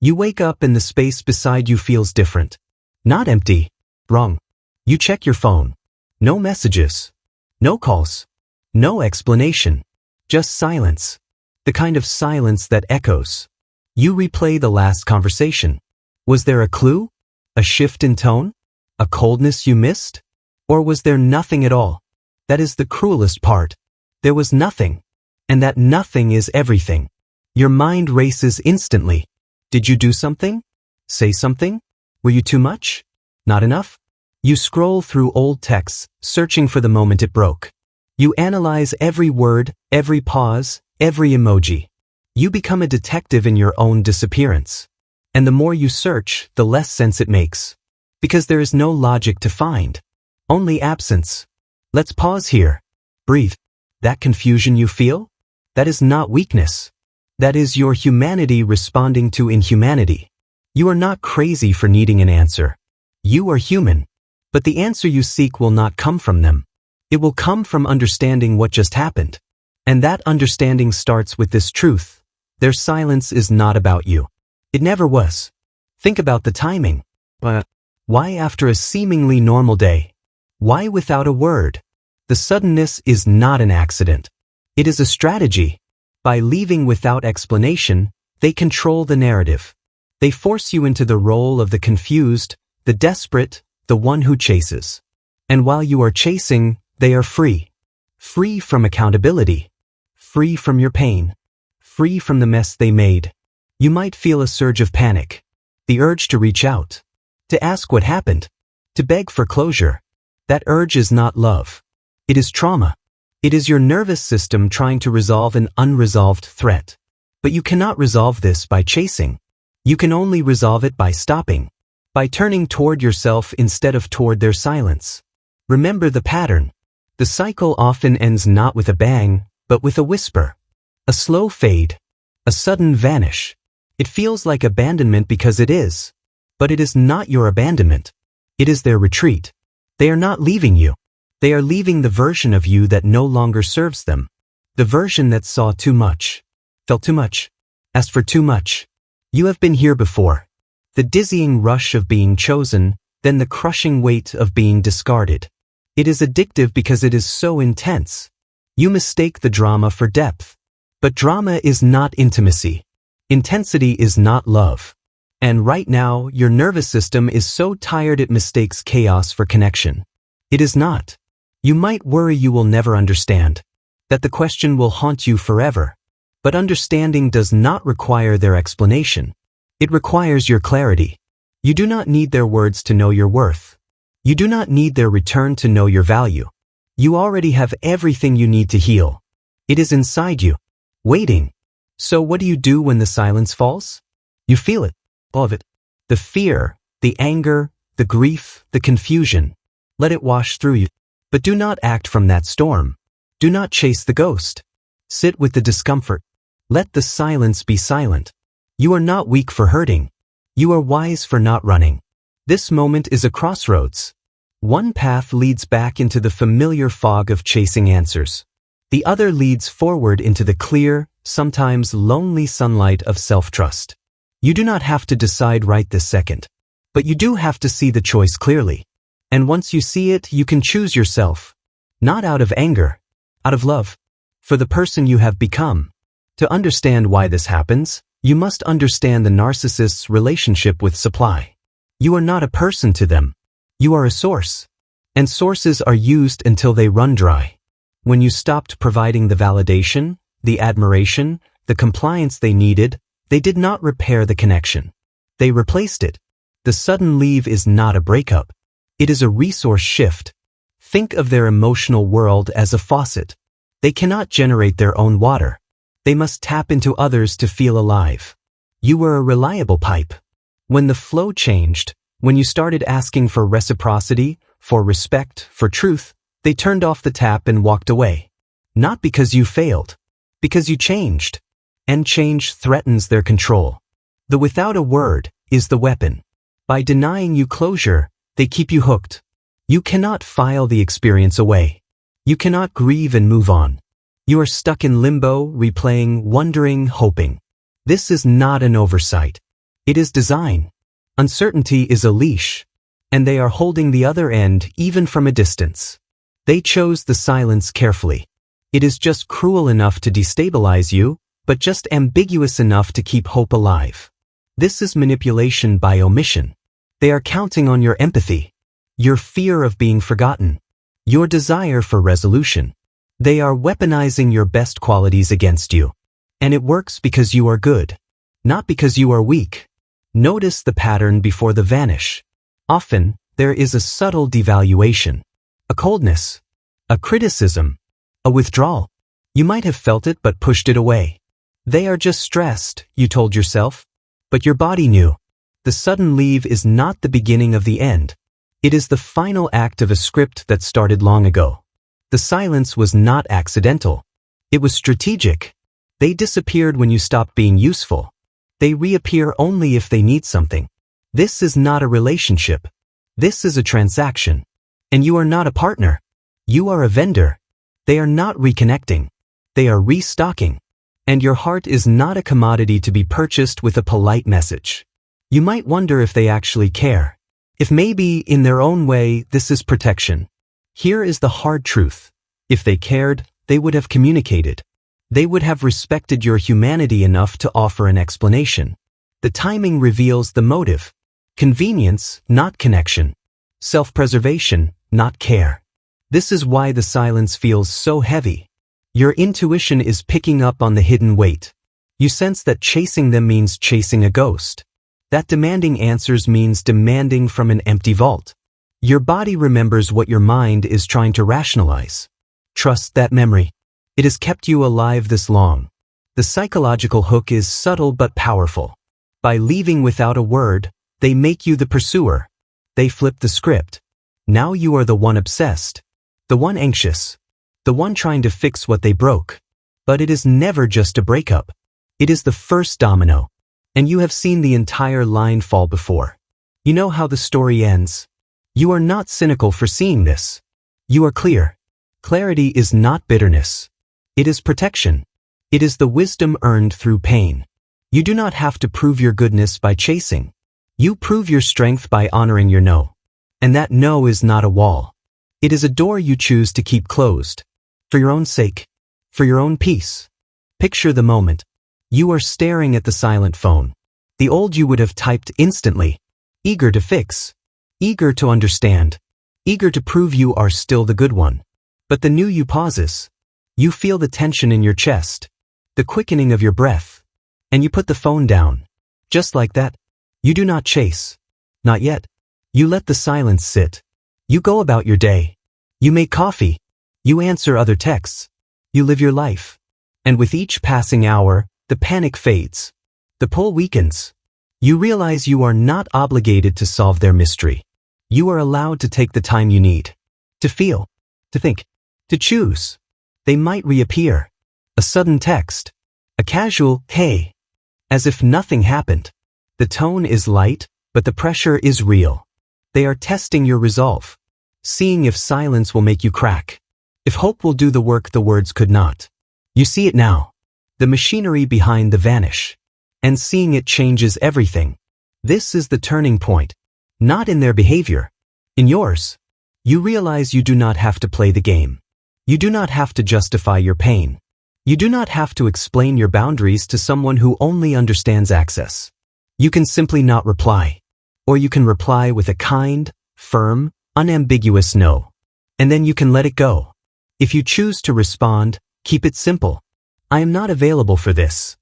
You wake up and the space beside you feels different. Not empty. Wrong. You check your phone. No messages. No calls. No explanation. Just silence. The kind of silence that echoes. You replay the last conversation. Was there a clue? A shift in tone? A coldness you missed? Or was there nothing at all? That is the cruelest part. There was nothing. And that nothing is everything. Your mind races instantly. Did you do something? Say something? Were you too much? Not enough? You scroll through old texts, searching for the moment it broke. You analyze every word, every pause, every emoji. You become a detective in your own disappearance. And the more you search, the less sense it makes. Because there is no logic to find. Only absence. Let's pause here. Breathe. That confusion you feel? That is not weakness. That is your humanity responding to inhumanity. You are not crazy for needing an answer. You are human. But the answer you seek will not come from them. It will come from understanding what just happened. And that understanding starts with this truth. Their silence is not about you. It never was. Think about the timing. Why after a seemingly normal day? Why without a word? The suddenness is not an accident. It is a strategy. By leaving without explanation, they control the narrative. They force you into the role of the confused, the desperate, the one who chases. And while you are chasing, they are free. Free from accountability. Free from your pain. Free from the mess they made. You might feel a surge of panic. The urge to reach out. To ask what happened. To beg for closure. That urge is not love. It is trauma. It is your nervous system trying to resolve an unresolved threat. But you cannot resolve this by chasing. You can only resolve it by stopping. By turning toward yourself instead of toward their silence. Remember the pattern. The cycle often ends not with a bang, but with a whisper. A slow fade. A sudden vanish. It feels like abandonment because it is. But it is not your abandonment. It is their retreat. They are not leaving you. They are leaving the version of you that no longer serves them. The version that saw too much. Felt too much. Asked for too much. You have been here before. The dizzying rush of being chosen, then the crushing weight of being discarded. It is addictive because it is so intense. You mistake the drama for depth. But drama is not intimacy. Intensity is not love. And right now, your nervous system is so tired it mistakes chaos for connection. It is not. You might worry you will never understand. That the question will haunt you forever. But understanding does not require their explanation. It requires your clarity. You do not need their words to know your worth. You do not need their return to know your value. You already have everything you need to heal. It is inside you. Waiting. So what do you do when the silence falls? You feel it. All of it. The fear, the anger, the grief, the confusion. Let it wash through you. But do not act from that storm. Do not chase the ghost. Sit with the discomfort. Let the silence be silent. You are not weak for hurting. You are wise for not running. This moment is a crossroads. One path leads back into the familiar fog of chasing answers. The other leads forward into the clear, sometimes lonely sunlight of self-trust. You do not have to decide right this second. But you do have to see the choice clearly. And once you see it, you can choose yourself. Not out of anger. Out of love. For the person you have become. To understand why this happens, you must understand the narcissist's relationship with supply. You are not a person to them. You are a source. And sources are used until they run dry. When you stopped providing the validation, the admiration, the compliance they needed, they did not repair the connection. They replaced it. The sudden leave is not a breakup. It is a resource shift. Think of their emotional world as a faucet. They cannot generate their own water. They must tap into others to feel alive. You were a reliable pipe. When the flow changed, when you started asking for reciprocity, for respect, for truth, they turned off the tap and walked away. Not because you failed. Because you changed. And change threatens their control. The without a word is the weapon. By denying you closure, they keep you hooked. You cannot file the experience away. You cannot grieve and move on. You are stuck in limbo, replaying, wondering, hoping. This is not an oversight. It is design. Uncertainty is a leash, and they are holding the other end even from a distance. They chose the silence carefully. It is just cruel enough to destabilize you, but just ambiguous enough to keep hope alive. This is manipulation by omission. They are counting on your empathy, your fear of being forgotten, your desire for resolution. They are weaponizing your best qualities against you. And it works because you are good, not because you are weak. Notice the pattern before the vanish. Often, there is a subtle devaluation, a coldness, a criticism, a withdrawal. You might have felt it but pushed it away. They are just stressed, you told yourself. But your body knew. The sudden leave is not the beginning of the end. It is the final act of a script that started long ago. The silence was not accidental. It was strategic. They disappeared when you stopped being useful. They reappear only if they need something. This is not a relationship. This is a transaction. And you are not a partner. You are a vendor. They are not reconnecting. They are restocking. And your heart is not a commodity to be purchased with a polite message. You might wonder if they actually care. If maybe, in their own way, this is protection. Here is the hard truth. If they cared, they would have communicated. They would have respected your humanity enough to offer an explanation. The timing reveals the motive. Convenience, not connection. Self-preservation, not care. This is why the silence feels so heavy. Your intuition is picking up on the hidden weight. You sense that chasing them means chasing a ghost. That demanding answers means demanding from an empty vault. Your body remembers what your mind is trying to rationalize. Trust that memory. It has kept you alive this long. The psychological hook is subtle but powerful. By leaving without a word, they make you the pursuer. They flip the script. Now you are the one obsessed. The one anxious. The one trying to fix what they broke. But it is never just a breakup. It is the first domino. And you have seen the entire line fall before. You know how the story ends. You are not cynical for seeing this. You are clear. Clarity is not bitterness. It is protection. It is the wisdom earned through pain. You do not have to prove your goodness by chasing. You prove your strength by honoring your no. And that no is not a wall. It is a door you choose to keep closed. For your own sake. For your own peace. Picture the moment. You are staring at the silent phone. The old you would have typed instantly. Eager to fix. Eager to understand. Eager to prove you are still the good one. But the new you pauses. You feel the tension in your chest. The quickening of your breath. And you put the phone down. Just like that. You do not chase. Not yet. You let the silence sit. You go about your day. You make coffee. You answer other texts. You live your life. And with each passing hour, the panic fades. The pull weakens. You realize you are not obligated to solve their mystery. You are allowed to take the time you need. To feel. To think. To choose. They might reappear. A sudden text. A casual, hey. As if nothing happened. The tone is light, but the pressure is real. They are testing your resolve. Seeing if silence will make you crack. If hope will do the work the words could not. You see it now. The machinery behind the vanish. And seeing it changes everything. This is the turning point. Not in their behavior. In yours. You realize you do not have to play the game. You do not have to justify your pain. You do not have to explain your boundaries to someone who only understands access. You can simply not reply. Or you can reply with a kind, firm, unambiguous no. And then you can let it go. If you choose to respond, keep it simple. I am not available for this.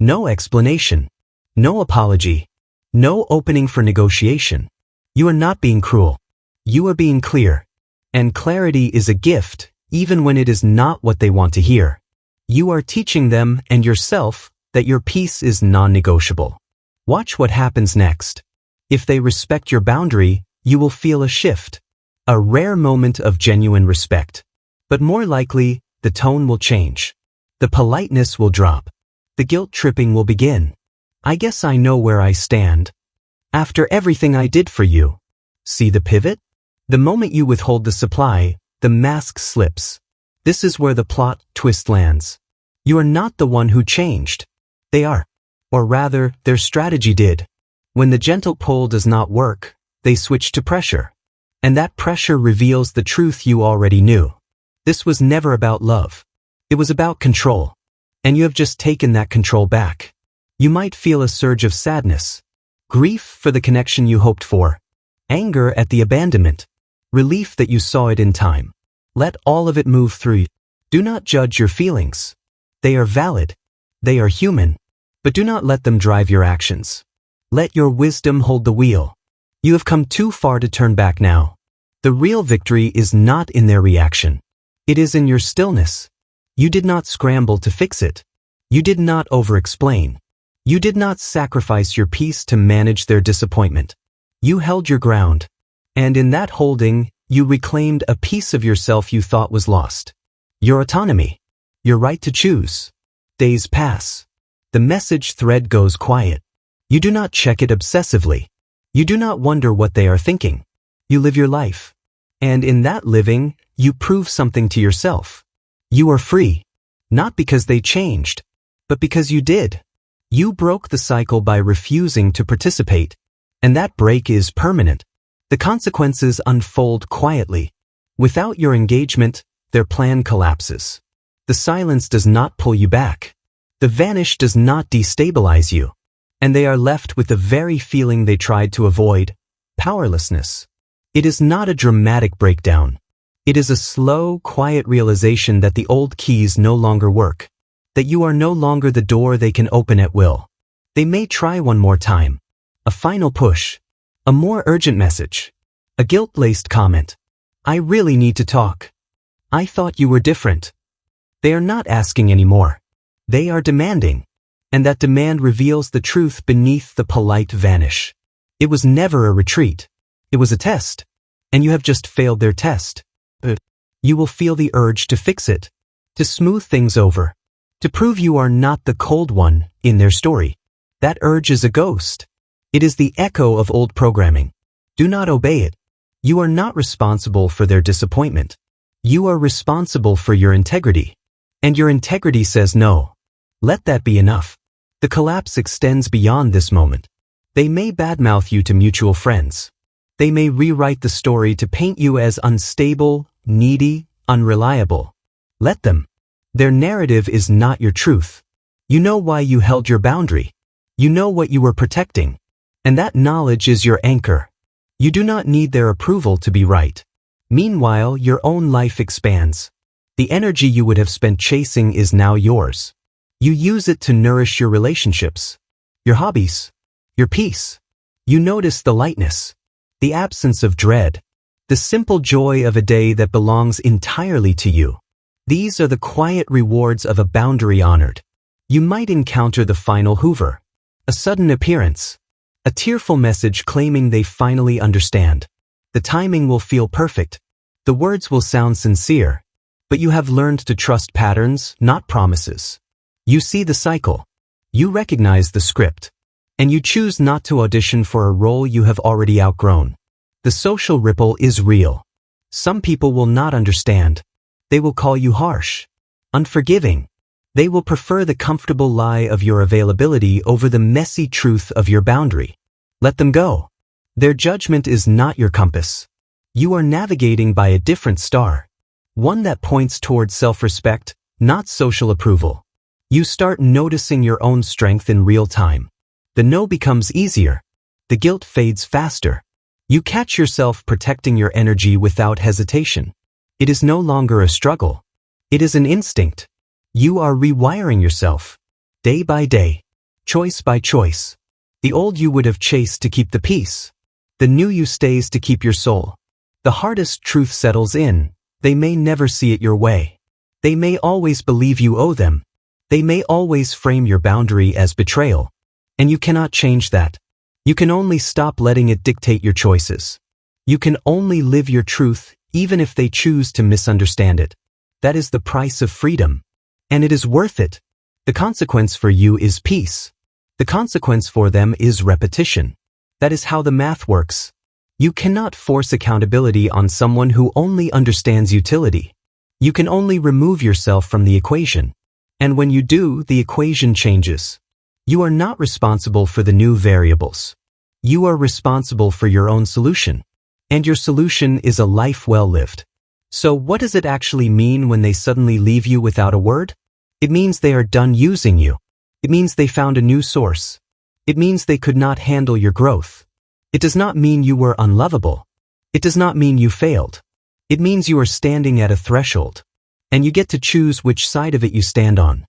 No explanation. No apology. No opening for negotiation. You are not being cruel. You are being clear. And clarity is a gift, even when it is not what they want to hear. You are teaching them and yourself that your peace is non-negotiable. Watch what happens next. If they respect your boundary, you will feel a shift. A rare moment of genuine respect. But more likely, the tone will change. The politeness will drop. The guilt tripping will begin. I guess I know where I stand. After everything I did for you. See the pivot? The moment you withhold the supply, the mask slips. This is where the plot twist lands. You are not the one who changed. They are. Or rather, their strategy did. When the gentle pull does not work, they switch to pressure. And that pressure reveals the truth you already knew. This was never about love. It was about control. And you have just taken that control back. You might feel a surge of sadness, grief for the connection you hoped for, anger at the abandonment, relief that you saw it in time. Let all of it move through you. Do not judge your feelings. They are valid. They are human. But do not let them drive your actions. Let your wisdom hold the wheel. You have come too far to turn back now. The real victory is not in their reaction. It is in your stillness. You did not scramble to fix it. You did not over-explain. You did not sacrifice your peace to manage their disappointment. You held your ground. And in that holding, you reclaimed a piece of yourself you thought was lost. Your autonomy. Your right to choose. Days pass. The message thread goes quiet. You do not check it obsessively. You do not wonder what they are thinking. You live your life. And in that living, you prove something to yourself. You are free. Not because they changed, but because you did. You broke the cycle by refusing to participate. And that break is permanent. The consequences unfold quietly. Without your engagement, their plan collapses. The silence does not pull you back. The vanish does not destabilize you. And they are left with the very feeling they tried to avoid, powerlessness. It is not a dramatic breakdown. It is a slow, quiet realization that the old keys no longer work. That you are no longer the door they can open at will. They may try one more time. A final push. A more urgent message. A guilt-laced comment. I really need to talk. I thought you were different. They are not asking anymore. They are demanding. And that demand reveals the truth beneath the polite vanish. It was never a retreat. It was a test. And you have just failed their test. But you will feel the urge to fix it. To smooth things over. To prove you are not the cold one in their story. That urge is a ghost. It is the echo of old programming. Do not obey it. You are not responsible for their disappointment. You are responsible for your integrity. And your integrity says no. Let that be enough. The collapse extends beyond this moment. They may badmouth you to mutual friends. They may rewrite the story to paint you as unstable, needy, unreliable. Let them. Their narrative is not your truth. You know why you held your boundary. You know what you were protecting. And that knowledge is your anchor. You do not need their approval to be right. Meanwhile, your own life expands. The energy you would have spent chasing is now yours. You use it to nourish your relationships, your hobbies, your peace. You notice the lightness, the absence of dread, the simple joy of a day that belongs entirely to you. These are the quiet rewards of a boundary honored. You might encounter the final hoover, a sudden appearance, a tearful message claiming they finally understand. The timing will feel perfect. The words will sound sincere. But you have learned to trust patterns, not promises. You see the cycle. You recognize the script. And you choose not to audition for a role you have already outgrown. The social ripple is real. Some people will not understand. They will call you harsh, unforgiving. They will prefer the comfortable lie of your availability over the messy truth of your boundary. Let them go. Their judgment is not your compass. You are navigating by a different star. One that points towards self-respect, not social approval. You start noticing your own strength in real time. The no becomes easier. The guilt fades faster. You catch yourself protecting your energy without hesitation. It is no longer a struggle. It is an instinct. You are rewiring yourself. Day by day. Choice by choice. The old you would have chased to keep the peace. The new you stays to keep your soul. The hardest truth settles in. They may never see it your way. They may always believe you owe them. They may always frame your boundary as betrayal. And you cannot change that. You can only stop letting it dictate your choices. You can only live your truth, even if they choose to misunderstand it. That is the price of freedom. And it is worth it. The consequence for you is peace. The consequence for them is repetition. That is how the math works. You cannot force accountability on someone who only understands utility. You can only remove yourself from the equation. And when you do, the equation changes. You are not responsible for the new variables. You are responsible for your own solution. And your solution is a life well lived. So what does it actually mean when they suddenly leave you without a word? It means they are done using you. It means they found a new source. It means they could not handle your growth. It does not mean you were unlovable. It does not mean you failed. It means you are standing at a threshold. And you get to choose which side of it you stand on.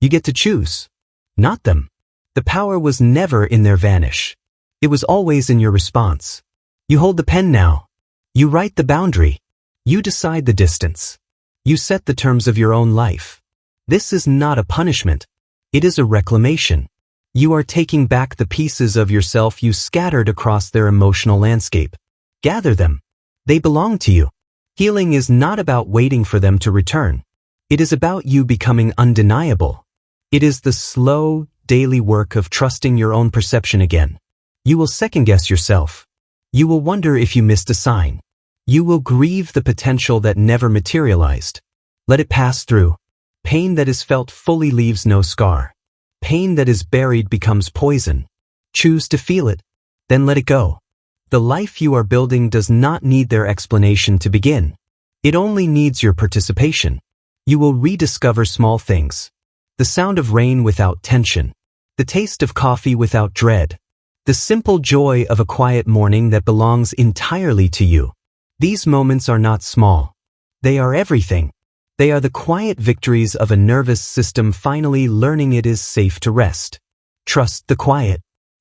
You get to choose. Not them. The power was never in their vanish. It was always in your response. You hold the pen now. You write the boundary. You decide the distance. You set the terms of your own life. This is not a punishment. It is a reclamation. You are taking back the pieces of yourself you scattered across their emotional landscape. Gather them. They belong to you. Healing is not about waiting for them to return. It is about you becoming undeniable. It is the slow, daily work of trusting your own perception again. You will second-guess yourself. You will wonder if you missed a sign. You will grieve the potential that never materialized. Let it pass through. Pain that is felt fully leaves no scar. Pain that is buried becomes poison. Choose to feel it, then let it go. The life you are building does not need their explanation to begin. It only needs your participation. You will rediscover small things. The sound of rain without tension. The taste of coffee without dread. The simple joy of a quiet morning that belongs entirely to you. These moments are not small. They are everything. They are the quiet victories of a nervous system finally learning it is safe to rest. Trust the quiet.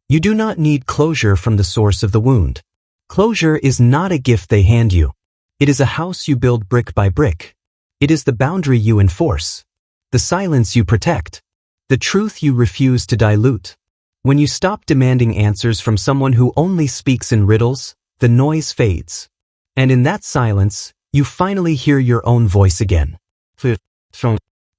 You do not need closure from the source of the wound. Closure is not a gift they hand you. It is a house you build brick by brick. It is the boundary you enforce. The silence you protect. The truth you refuse to dilute. When you stop demanding answers from someone who only speaks in riddles, the noise fades. And in that silence, you finally hear your own voice again.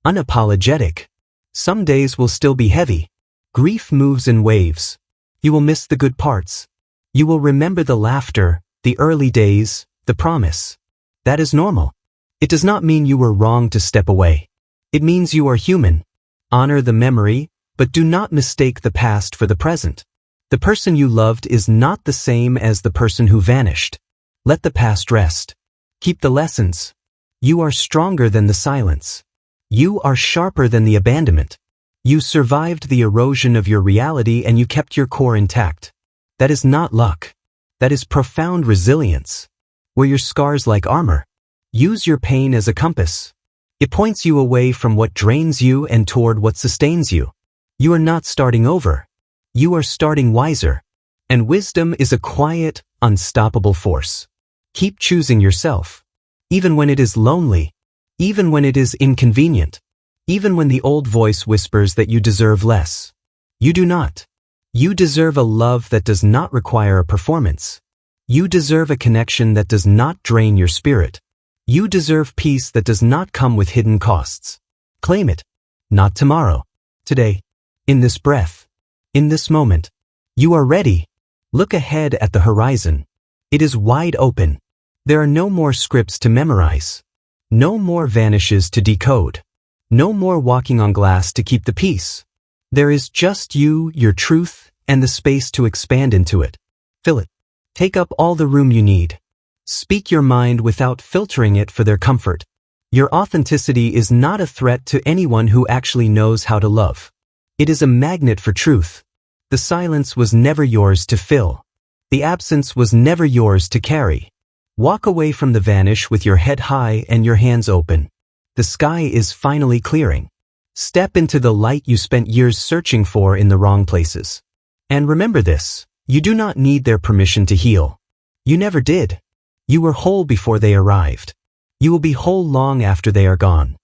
Unapologetic. Some days will still be heavy. Grief moves in waves. You will miss the good parts. You will remember the laughter, the early days, the promise. That is normal. It does not mean you were wrong to step away. It means you are human. Honor the memory, but do not mistake the past for the present. The person you loved is not the same as the person who vanished. Let the past rest. Keep the lessons. You are stronger than the silence. You are sharper than the abandonment. You survived the erosion of your reality and you kept your core intact. That is not luck. That is profound resilience. Wear your scars like armor. Use your pain as a compass. It points you away from what drains you and toward what sustains you. You are not starting over. You are starting wiser. And wisdom is a quiet, unstoppable force. Keep choosing yourself. Even when it is lonely. Even when it is inconvenient. Even when the old voice whispers that you deserve less. You do not. You deserve a love that does not require a performance. You deserve a connection that does not drain your spirit. You deserve peace that does not come with hidden costs. Claim it. Not tomorrow. Today. In this breath. In this moment. You are ready. Look ahead at the horizon. It is wide open. There are no more scripts to memorize. No more vanishes to decode. No more walking on glass to keep the peace. There is just you, your truth, and the space to expand into it. Fill it. Take up all the room you need. Speak your mind without filtering it for their comfort. Your authenticity is not a threat to anyone who actually knows how to love. It is a magnet for truth. The silence was never yours to fill. The absence was never yours to carry. Walk away from the vanish with your head high and your hands open. The sky is finally clearing. Step into the light you spent years searching for in the wrong places. And remember this, you do not need their permission to heal. You never did. You were whole before they arrived. You will be whole long after they are gone.